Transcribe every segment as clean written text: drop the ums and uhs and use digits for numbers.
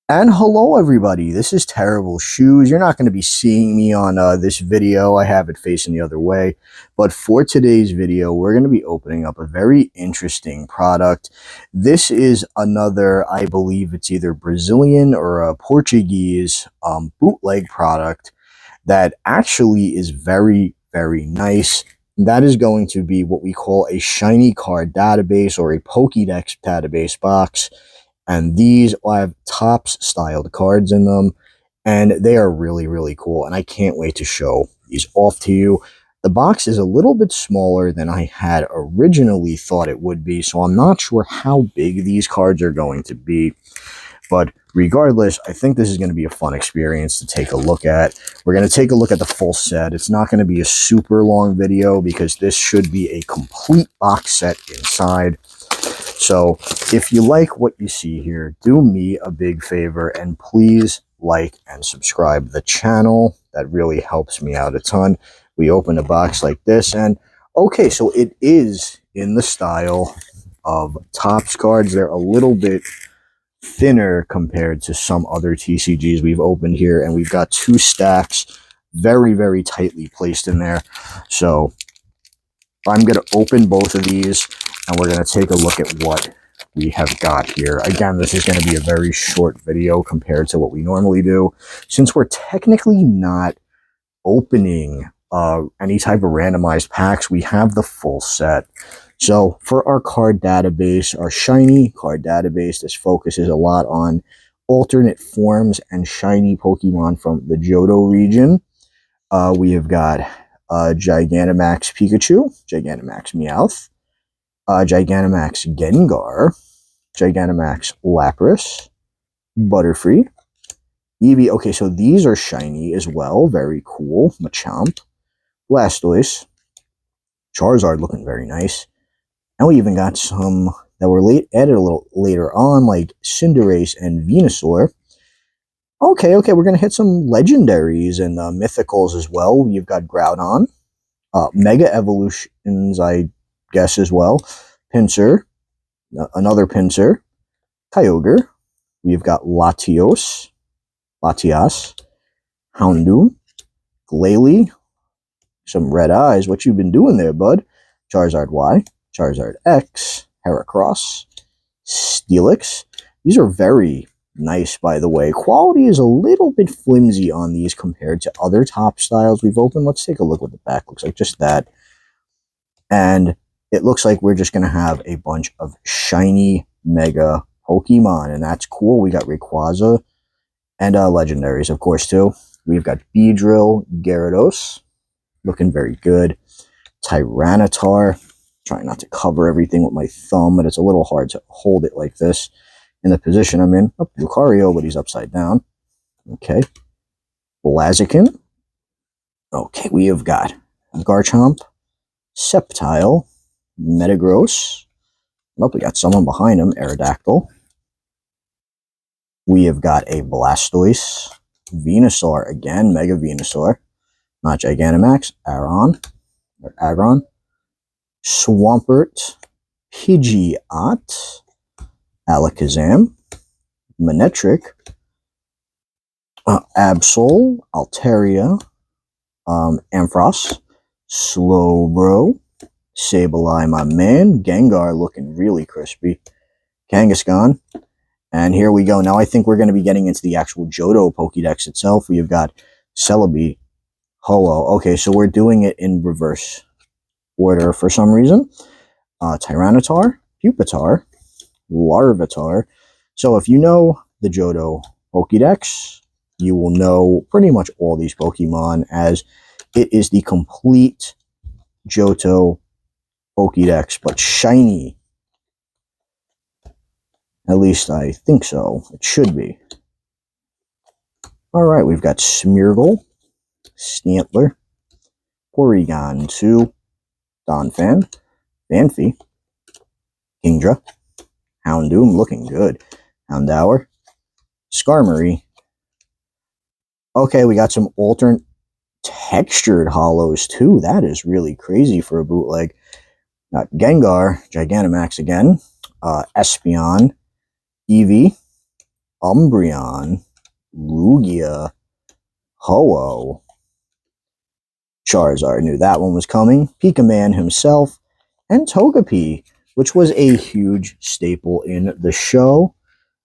And hello everybody, this is Terrible Shoes. You're not going to be seeing me on this video. I have it facing the other way. But for today's video, we're going to be opening up a very interesting product. This is another, I believe it's either Brazilian or a Portuguese bootleg product that actually is very, very nice. That is going to be what we call a shiny card database or a Pokedex database box. And these have Topps styled cards in them, and they are really, really cool. And I can't wait to show these off to you. The box is a little bit smaller than I had originally thought it would be, so I'm not sure how big these cards are going to be. But regardless, I think this is going to be a fun experience to take a look at. We're going to take a look at the full set. It's not going to be a super long video because this should be a complete box set inside. So if you like what you see here, do me a big favor and please like and subscribe the channel. That really helps me out a ton. We open a box like this, and okay, so it is in the style of Topps cards. They're a little bit thinner compared to some other TCGs we've opened here, and we've got two stacks very, very tightly placed in there. So I'm going to open both of these, and we're going to take a look at what we have got here. Again, this is going to be a very short video compared to what we normally do, since we're technically not opening any type of randomized packs. We have the full set. So for our card database, our shiny card database, this focuses a lot on alternate forms and shiny Pokemon from the Johto region. We have got Gigantamax Pikachu, Gigantamax Meowth, Gigantamax Gengar, Gigantamax Lapras, Butterfree, Eevee. Okay, so these are shiny as well. Very cool. Machamp, Blastoise, Charizard looking very nice. And we even got some that were added a little later on, like Cinderace and Venusaur. Okay, we're going to hit some legendaries and mythicals as well. You've got Groudon, Mega Evolutions, I guess, as well. Pinsir, another Pinsir, Kyogre. We've got Latias, Houndoom, Glalie, some red eyes. What you been doing there, bud? Charizard Y, Charizard X, Heracross, Steelix. These are very nice, by the way. Quality is a little bit flimsy on these compared to other Topps styles we've opened. Let's take a look what the back looks like. Just that. And it looks like we're just going to have a bunch of shiny Mega Pokemon, and that's cool. We got Rayquaza and legendaries, of course, too. We've got Beedrill, Gyarados, looking very good. Tyranitar. Trying not to cover everything with my thumb, but it's a little hard to hold it like this in the position I'm in. Oh, Lucario, but he's upside down. Okay. Blaziken. Okay, we have got Garchomp, Sceptile, Metagross. Oh, we got someone behind him, Aerodactyl. We have got a Blastoise, Venusaur again, Mega Venusaur. Not Gigantamax, Aggron, Swampert, Pidgeot, Alakazam, Manectric, Absol, Altaria, Ampharos, Slowbro, Sableye, my man, Gengar looking really crispy, Kangaskhan, and here we go. Now I think we're going to be getting into the actual Johto Pokedex itself. We have got Celebi, Ho-Oh. Okay, so we're doing it in reverse order for some reason. Tyranitar, Pupitar, Larvitar. So if you know the Johto Pokedex, you will know pretty much all these Pokemon, as it is the complete Johto Pokedex, but shiny. At least I think so. It should be. Alright, we've got Smeargle, Stantler, Porygon 2, Donphan, Banfi, Kingdra, Houndoom looking good, Houndour, Skarmory. Okay, we got some alternate textured hollows too. That is really crazy for a bootleg. Got Gengar, Gigantamax again, Espeon, Eevee, Umbreon, Lugia, Ho-Oh, Charizard, knew that one was coming, Pikaman himself, and Togepi, which was a huge staple in the show,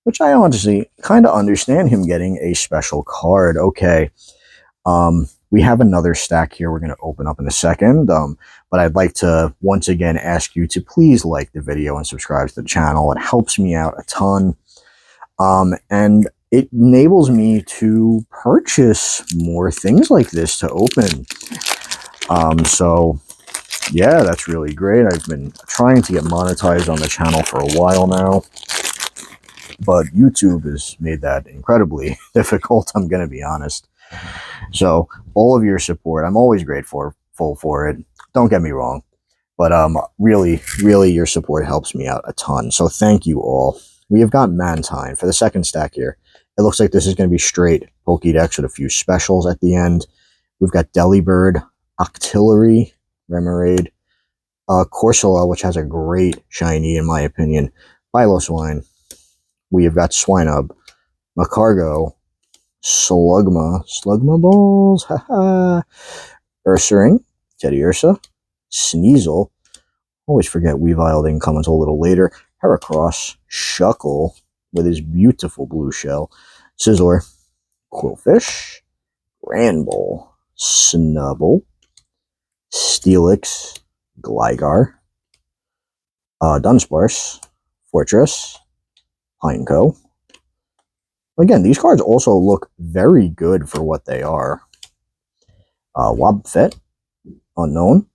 which I honestly kind of understand him getting a special card. Okay, we have another stack here we're going to open up in a second, but I'd like to once again ask you to please like the video and subscribe to the channel. It helps me out a ton, and it enables me to purchase more things like this to open. So yeah, that's really great. I've been trying to get monetized on the channel for a while now, but YouTube has made that incredibly difficult, I'm going to be honest. So all of your support, I'm always grateful for it. Don't get me wrong, but really your support helps me out a ton. So thank you all. We have got Mantine for the second stack here. It looks like this is going to be straight Pokedex with a few specials at the end. We've got Delibird, Octillery, Remoraid, Corsola, which has a great shiny in my opinion, Piloswine. We have got Swinub, Macargo, Slugma Balls, haha, Ursaring, Teddiursa, Sneasel, always forget Weavile didn't come until a little later, Heracross, Shuckle with his beautiful blue shell, Scizor, Quillfish, Granbull, Snubble, Steelix, Gligar, Dunsparce, Fortress, Pineco. Again, these cards also look very good for what they are. Wobbuffet, Unknown,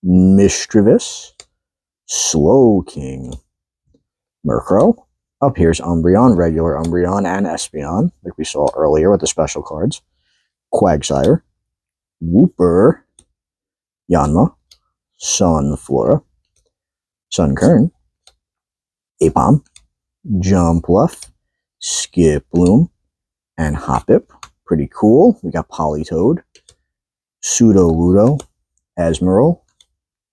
Mischievous, Slowking, Murkrow. Up here's Umbreon, regular Umbreon, and Espeon, like we saw earlier with the special cards. Quagsire, Wooper, Yanma, Sunflora, Sunkern, Apom, Jumpluff, Skiploom, and Hoppip. Pretty cool. We got Politoed, Sudowoodo, Asmeral,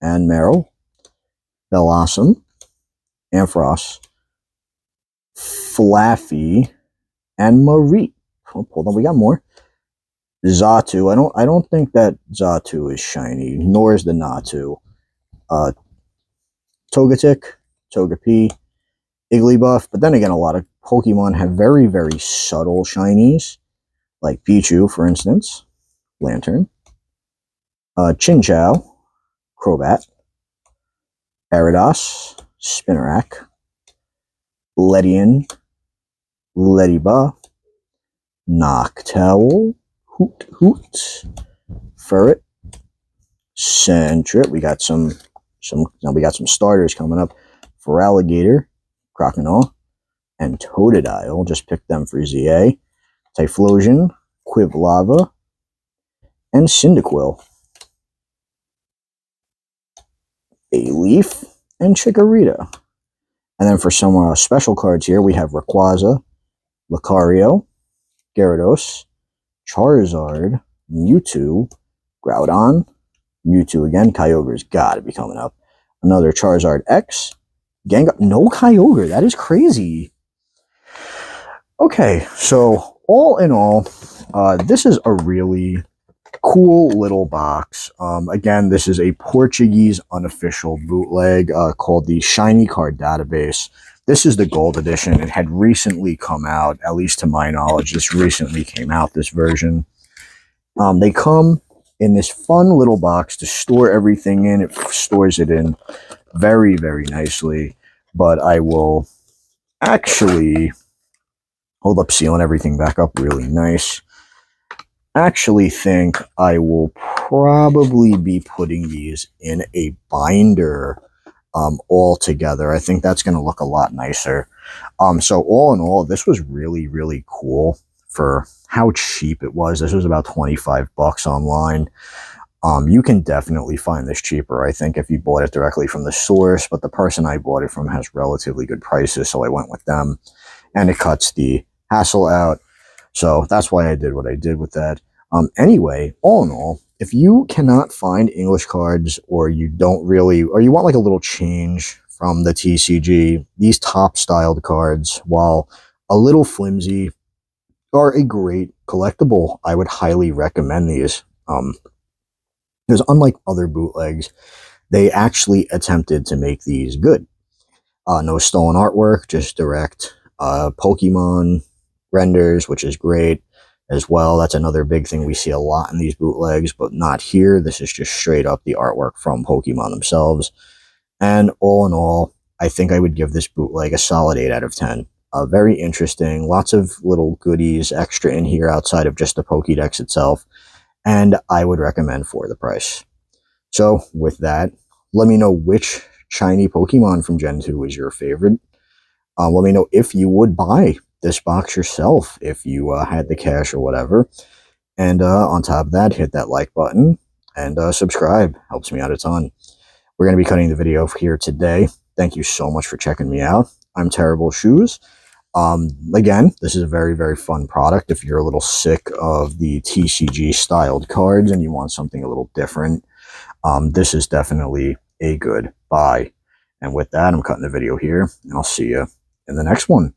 and Meryl, Bellossom, Ampharos, Flaffy, and Marie. Oh, hold on, we got more. Xatu. I don't think that Xatu is shiny, nor is the Natu. Togetic, Togepi, Igglybuff, but then again, a lot of Pokemon have very subtle shinies, like Pichu, for instance, Lantern, Chinchou, Crobat, Ariados, Spinarak, Ledian, Lediba, Noctowl, Hoot, Furret, Sentret. We got some starters coming up for Alligator, Croconaw, and Totodile. Just picked them for ZA. Typhlosion, Quiblava, and Cyndaquil. Bayleaf, and Chikorita. And then for some special cards here, we have Rayquaza, Lucario, Gyarados, Charizard, Mewtwo, Groudon, Mewtwo again, Kyogre's got to be coming up. Another Charizard X, Gengar, no Kyogre, that is crazy. Okay, so all in all, this is a really cool little box. Again, this is a Portuguese unofficial bootleg called the Shiny Card Database. This is the gold edition. It had recently come out, at least to my knowledge. This recently came out, this version. They come in this fun little box to store everything in. It stores it in very nicely. But I will actually hold up, sealing everything back up really nice. Actually think I will probably be putting these in a binder all together. I think that's going to look a lot nicer. So all in all, this was really cool for how cheap it was. This was about 25 bucks online. You can definitely find this cheaper, I think, if you bought it directly from the source, but the person I bought it from has relatively good prices, so I went with them, and it cuts the hassle out. So that's why I did what I did with that. Anyway, all in all, if you cannot find English cards, or you don't really, or you want like a little change from the TCG, these top styled cards, while a little flimsy, are a great collectible. I would highly recommend these. Because unlike other bootlegs, they actually attempted to make these good. No stolen artwork, just direct Pokemon renders, which is great as well. That's another big thing we see a lot in these bootlegs, but not here. This is just straight up the artwork from Pokemon themselves. And all in all, I think I would give this bootleg a solid 8 out of 10. Very interesting, lots of little goodies extra in here outside of just the Pokédex itself, and I would recommend for the price. So with that, let me know which shiny Pokemon from Gen 2 is your favorite. Let me know if you would buy this box yourself, if you had the cash or whatever. And on top of that, hit that like button and subscribe. Helps me out a ton. We're going to be cutting the video here today. Thank you so much for checking me out. I'm Terrible Shoes. Again, this is a very, very fun product. If you're a little sick of the TCG styled cards and you want something a little different, this is definitely a good buy. And with that, I'm cutting the video here, and I'll see you in the next one.